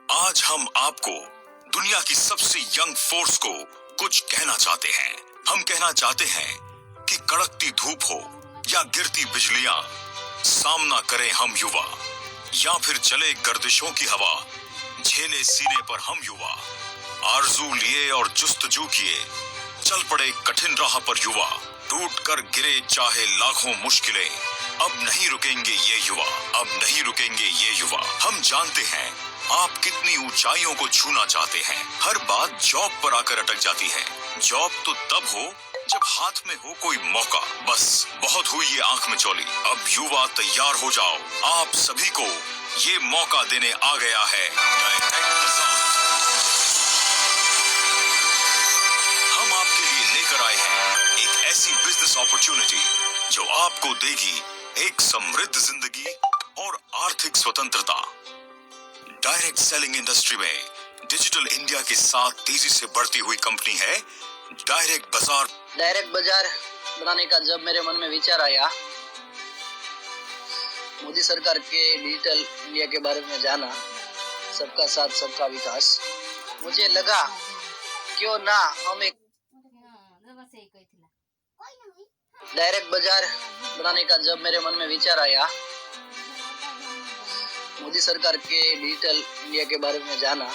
आज हम आपको दुनिया की सबसे यंग फोर्स को कुछ कहना चाहते हैं। हम कहना चाहते हैं कि कड़कती धूप हो या गिरती बिजलियां, सामना करें हम युवा, या फिर चले गर्दिशों की हवा, झेले सीने पर हम युवा। आरजू लिए और जुस्तजू किए, चल पड़े कठिन राह पर युवा। टूट कर गिरे चाहे लाखों मुश्किलें, अब नहीं रुकेंगे ये युवा, अब नहीं रुकेंगे ये युवा। हम जानते हैं आप कितनी ऊंचाइयों को छूना चाहते हैं। हर बात जॉब पर आकर अटक जाती है। जॉब तो तब हो जब हाथ में हो कोई मौका। बस बहुत हुई ये आंख में चौली, अब युवा तैयार हो जाओ। आप सभी को ये मौका देने आ गया है डायरेक्ट बाजार। हम आपके लिए लेकर आए हैं एक ऐसी बिजनेस अपॉर्चुनिटी जो आपको देगी एक समृद्ध जिंदगी और आर्थिक स्वतंत्रता। डायरेक्ट सेलिंग इंडस्ट्री में डिजिटल इंडिया के साथ तेजी से बढ़ती हुई कंपनी है डायरेक्ट बाजार। डायरेक्ट बाजार बनाने का जब मेरे मन में विचार आया, मोदी सरकार के डिजिटल इंडिया के बारे में जाना, सबका साथ सबका विकास, मुझे लगा क्यों ना हम एक डायरेक्ट बाजार बनाने का जब मेरे मन में विचार आया, मोदी सरकार के डिजिटल इंडिया के बारे में जाना,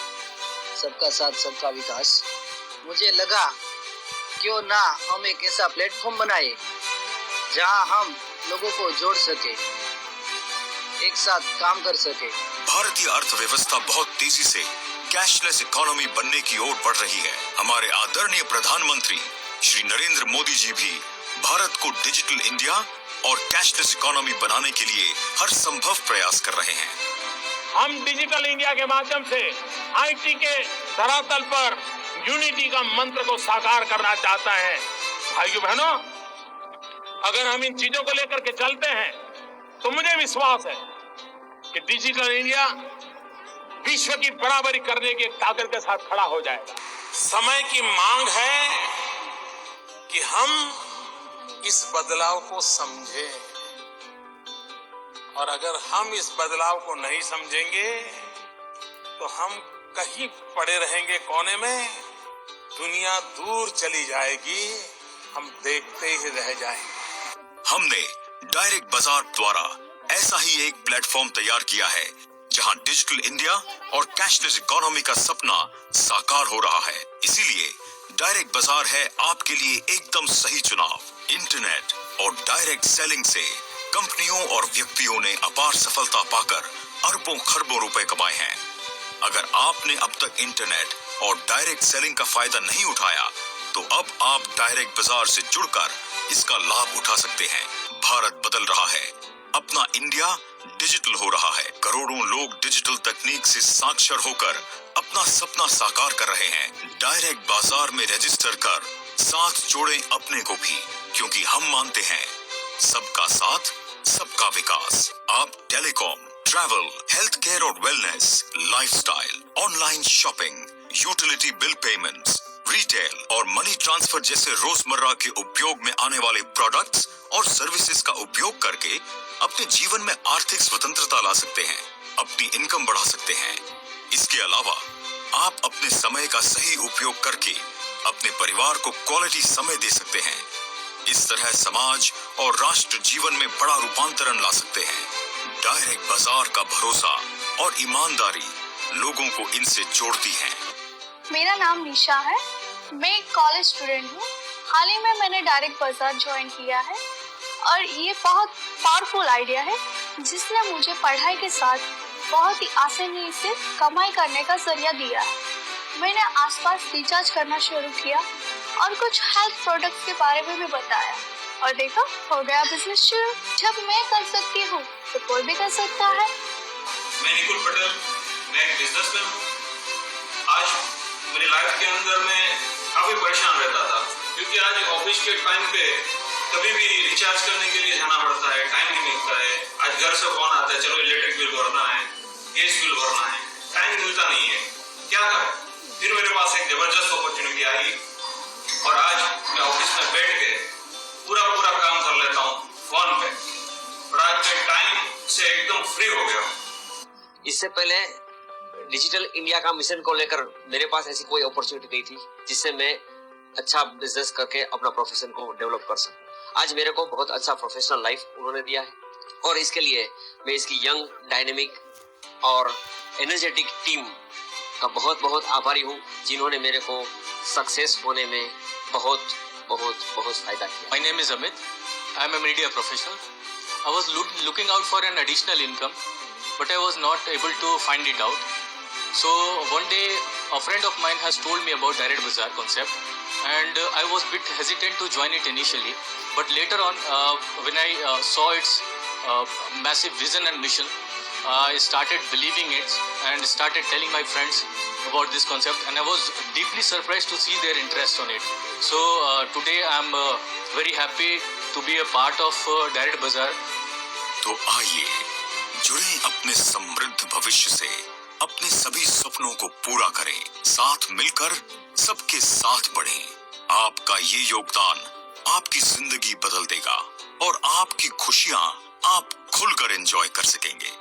सबका साथ सबका विकास, मुझे लगा क्यों ना हम एक ऐसा प्लेटफॉर्म बनाए जहां हम लोगों को जोड़ सके, एक साथ काम कर सके। भारतीय अर्थव्यवस्था बहुत तेजी से कैशलेस इकोनॉमी बनने की ओर बढ़ रही है। हमारे आदरणीय प्रधानमंत्री श्री नरेंद्र मोदी जी भी भारत को डिजिटल इंडिया और कैशलेस इकोनॉमी बनाने के लिए हर संभव प्रयास कर रहे हैं। हम डिजिटल इंडिया के माध्यम से आईटी के धरातल पर यूनिटी का मंत्र को साकार करना चाहता है। भाइयों बहनों, अगर हम इन चीजों को लेकर के चलते हैं तो मुझे विश्वास है कि डिजिटल इंडिया विश्व की बराबरी करने की ताकत के साथ खड़ा हो जाएगा। समय की मांग है कि हम इस बदलाव को समझें, और अगर हम इस बदलाव को नहीं समझेंगे तो हम कहीं पड़े रहेंगे कोने में, दुनिया दूर चली जाएगी, हम देखते ही रह जाएंगे। हमने डायरेक्ट बाजार द्वारा ऐसा ही एक प्लेटफॉर्म तैयार किया है जहां डिजिटल इंडिया और कैशलेस इकोनॉमी का सपना साकार हो रहा है। इसीलिए डायरेक्ट बाजार है आपके लिए एकदम सही चुनाव। इंटरनेट और डायरेक्ट सेलिंग से कंपनियों और व्यक्तियों ने अपार सफलता पाकर अरबों खरबों रुपए कमाए हैं। अगर आपने अब तक इंटरनेट और डायरेक्ट सेलिंग का फायदा नहीं उठाया तो अब आप डायरेक्ट बाजार से जुड़कर इसका लाभ उठा सकते हैं। भारत बदल रहा है, अपना इंडिया डिजिटल हो रहा है। करोड़ों लोग डिजिटल तकनीक से साक्षर होकर अपना सपना साकार कर रहे हैं। डायरेक्ट बाजार में रजिस्टर कर साथ जोड़ें अपने को भी, क्योंकि हम मानते हैं सबका साथ सबका विकास। आप टेलीकॉम, ट्रैवल, हेल्थ केयर और wellness, lifestyle, online shopping, utility bill payments, retail और मनी ट्रांसफर जैसे रोजमर्रा के उपयोग में आने वाले प्रोडक्ट्स और सर्विसेज का उपयोग करके अपने जीवन में आर्थिक स्वतंत्रता ला सकते हैं, अपनी इनकम बढ़ा सकते हैं। इसके अलावा आप अपने समय का सही उपयोग करके अपने परिवार को क्वालिटी समय दे सकते हैं। इस तरह समाज और राष्ट्र जीवन में बड़ा रूपांतरण ला सकते हैं। डायरेक्ट बाजार का भरोसा और ईमानदारी लोगों को इनसे जोड़ती है। मेरा नाम निशा है, मैं एक कॉलेज स्टूडेंट हूँ। हाल ही में मैंने डायरेक्ट बाजार ज्वाइन किया है और ये बहुत पावरफुल आइडिया है जिसने मुझे पढ़ाई के साथ बहुत ही आसानी से कमाई करने का जरिया दिया है। मैंने आसपास रिचार्ज करना शुरू किया और कुछ हेल्थ प्रोडक्ट्स के बारे में भी बताया और देखो हो गया बिजनेस शुरू। जब मैं कर सकती हूँ तो कोई भी कर सकता है। मैं निकुल पटेल, मैं एक बिजनेसमैन हूँ। आज मेरी लाइफ के अंदर मैं काफी परेशान रहता था, क्योंकि आज ऑफिस के टाइम पे कभी भी रिचार्ज करने के लिए जाना पड़ता है, टाइम नहीं मिलता है। आज घर से फोन आता है, चलो इलेक्ट्रिक बिल भरना है, गैस बिल भरना है, टाइम मिलता नहीं है, क्या करें। फिर मेरे पास एक जबरदस्त अपॉर्चुनिटी आई और आज मैं ऑफिस में बैठ के पूरा काम कर लेता हूँ फोन पे, और आज मैं टाइम से एकदम फ्री हो गया हूँ। इससे पहले डिजिटल इंडिया का मिशन को लेकर मेरे पास ऐसी कोई अपॉर्चुनिटी नहीं थी जिससे मैं अच्छा बिजनेस करके अपना प्रोफेशन को डेवलप कर सकूं। आज मेरे को बहुत अच्छा प्रोफेशनल लाइफ उन्होंने दिया है और इसके लिए मैं इसकी यंग, डायनेमिक और एनर्जेटिक टीम का बहुत बहुत आभारी हूं, जिन्होंने मेरे को सक्सेस होने में बहुत बहुत बहुत फायदा किया। My name is Amit. I am a media professional. I was looking out for an additional income, but I was not able to find it out. So one day a friend of mine has told me about Direct Bazaar concept, and I was a bit hesitant to join it initially. But later on, when I saw its massive vision and mission, I started believing it and started telling my friends about this concept, and I was deeply surprised to see their interest on it. So today I am very happy to be a part of Direct Bazaar. तो आइए जुड़े अपने समृद्ध भविष्य से, अपने सभी सपनों को पूरा करें, साथ मिलकर सबके साथ बढ़ें। आपका ये योगदान आपकी जिंदगी बदल देगा और आपकी खुशियां आप खुलकर एंजॉय कर सकेंगे।